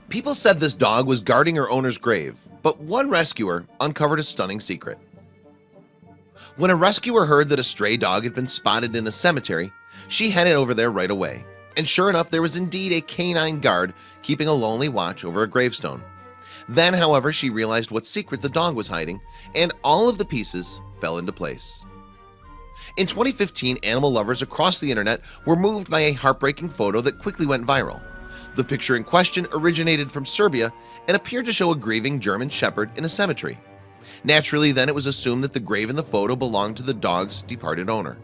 People said this dog was guarding her owner's grave, but one rescuer uncovered a stunning secret. When a rescuer heard that a stray dog had been spotted in a cemetery, she headed over there right away. And sure enough, there was indeed a canine guard keeping a lonely watch over a gravestone. Then, however, she realized what secret the dog was hiding, and all of the pieces fell into place. In 2015, animal lovers across the internet were moved by a heartbreaking photo that quickly went viral. The picture in question originated from Serbia and appeared to show a grieving German shepherd in a cemetery. Naturally, then it was assumed that the grave in the photo belonged to the dog's departed owner.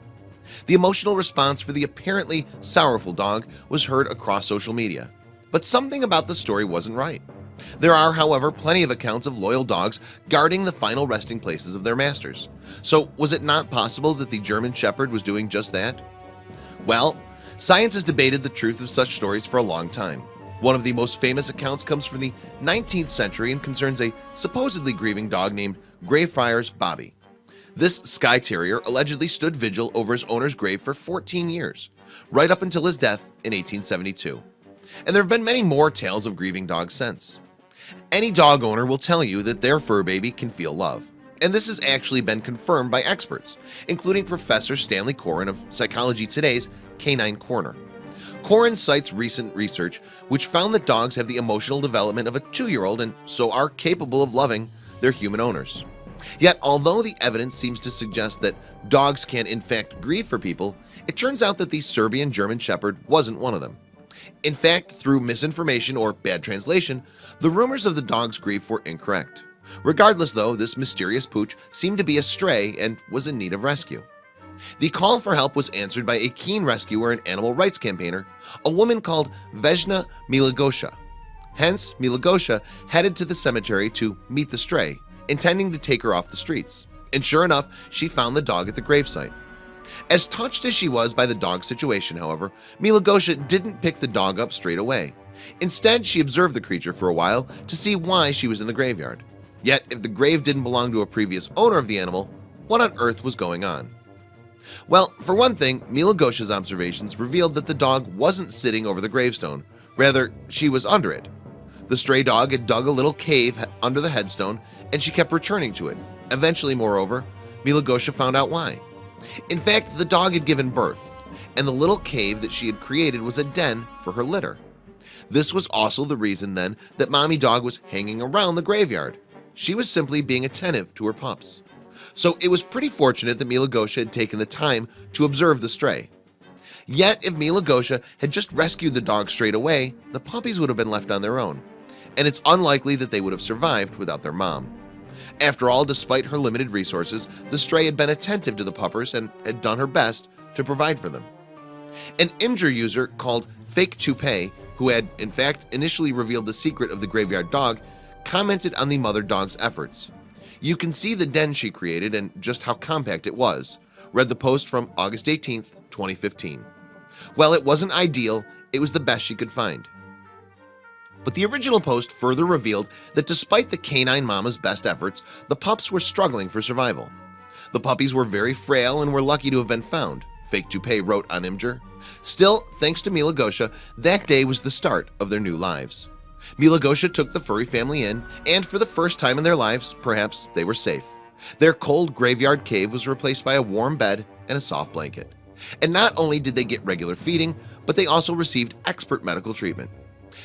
The emotional response for the apparently sorrowful dog was heard across social media. But something about the story wasn't right. There are, however, plenty of accounts of loyal dogs guarding the final resting places of their masters. So was it not possible that the German shepherd was doing just that? Well, science has debated the truth of such stories for a long time. One of the most famous accounts comes from the 19th century and concerns a supposedly grieving dog named Greyfriars Bobby. This Skye Terrier allegedly stood vigil over his owner's grave for 14 years, right up until his death in 1872. And there have been many more tales of grieving dogs since. Any dog owner will tell you that their fur baby can feel love. And this has actually been confirmed by experts, including Professor Stanley Coren of Psychology Today's Canine Corner. Coren cites recent research which found that dogs have the emotional development of a 2-year-old and so are capable of loving their human owners. Yet, although the evidence seems to suggest that dogs can in fact grieve for people, it turns out that the Serbian German Shepherd wasn't one of them. In fact, through misinformation or bad translation, the rumors of the dog's grief were incorrect. Regardless though, this mysterious pooch seemed to be a stray and was in need of rescue. The call for help was answered by a keen rescuer and animal rights campaigner, a woman called Vesna Milagosha. Hence, Milagosha headed to the cemetery to meet the stray, intending to take her off the streets. And sure enough, she found the dog at the gravesite. As touched as she was by the dog's situation, however, Milagosha didn't pick the dog up straight away. Instead, she observed the creature for a while to see why she was in the graveyard. Yet, if the grave didn't belong to a previous owner of the animal, what on earth was going on? Well, for one thing, Milagosha's observations revealed that the dog wasn't sitting over the gravestone. Rather, she was under it. The stray dog had dug a little cave under the headstone, and she kept returning to it. Eventually, moreover, Milagosha found out why. In fact, the dog had given birth, and the little cave that she had created was a den for her litter. This was also the reason then that Mommy Dog was hanging around the graveyard. She was simply being attentive to her pups. So it was pretty fortunate that Milagosha had taken the time to observe the stray. Yet if Milagosha had just rescued the dog straight away, the puppies would have been left on their own, and it's unlikely that they would have survived without their mom. After all, despite her limited resources, the stray had been attentive to the puppers and had done her best to provide for them. An Imgur user called Fake Toupee, who had in fact initially revealed the secret of the graveyard dog, commented on the mother dog's efforts. "You can see the den she created and just how compact it was," read the post from August 18th, 2015. Well, it wasn't ideal, it was the best she could find. But the original post further revealed that despite the canine mama's best efforts, the pups were struggling for survival. The puppies were very frail and were lucky to have been found, Fake Toupee wrote on Imgur. Still, thanks to Milagosha, that day was the start of their new lives. Milagosha took the furry family in, and for the first time in their lives, perhaps they were safe. Their cold graveyard cave was replaced by a warm bed and a soft blanket. And not only did they get regular feeding, but they also received expert medical treatment.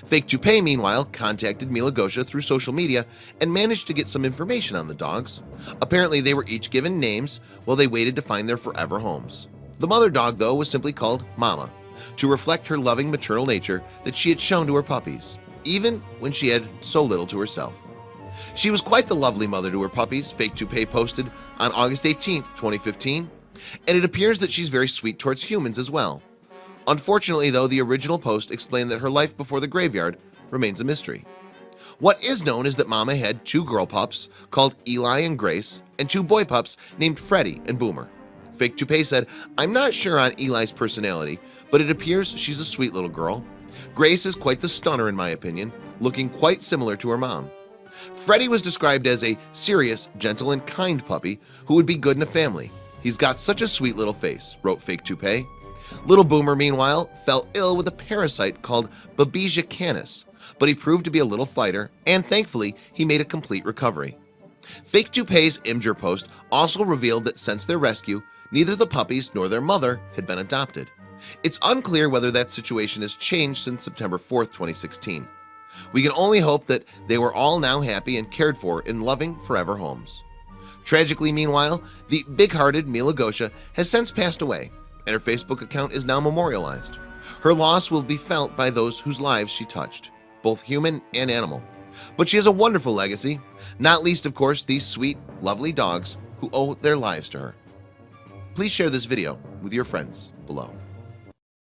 Fake Toupee, meanwhile, contacted Milagosha through social media and managed to get some information on the dogs. Apparently, they were each given names while they waited to find their forever homes. The mother dog, though, was simply called Mama, to reflect her loving maternal nature that she had shown to her puppies, even when she had so little to herself. She was quite the lovely mother to her puppies, Fake Toupee posted on August 18th, 2015, and it appears that she's very sweet towards humans as well. Unfortunately, though, the original post explained that her life before the graveyard remains a mystery. What is known is that Mama had 2 girl pups called Eli and Grace and 2 boy pups named Freddie and Boomer. Fake Toupee said, "I'm not sure on Eli's personality, but it appears she's a sweet little girl. Grace is quite the stunner in my opinion, looking quite similar to her mom. Freddie was described as a serious, gentle and kind puppy who would be good in a family. He's got such a sweet little face," wrote Fake Toupee. Little Boomer, meanwhile, fell ill with a parasite called Babesia canis, but he proved to be a little fighter, and thankfully he made a complete recovery. Fake Toupee's Imgur post also revealed that since their rescue, neither the puppies nor their mother had been adopted. It's unclear whether that situation has changed since September 4th, 2016. We can only hope that they were all now happy and cared for in loving forever homes. Tragically, meanwhile, the big-hearted Mila Gosha has since passed away, and her Facebook account is now memorialized. Her loss will be felt by those whose lives she touched, both human and animal. But she has a wonderful legacy, not least, of course, these sweet, lovely dogs who owe their lives to her. Please share this video with your friends below.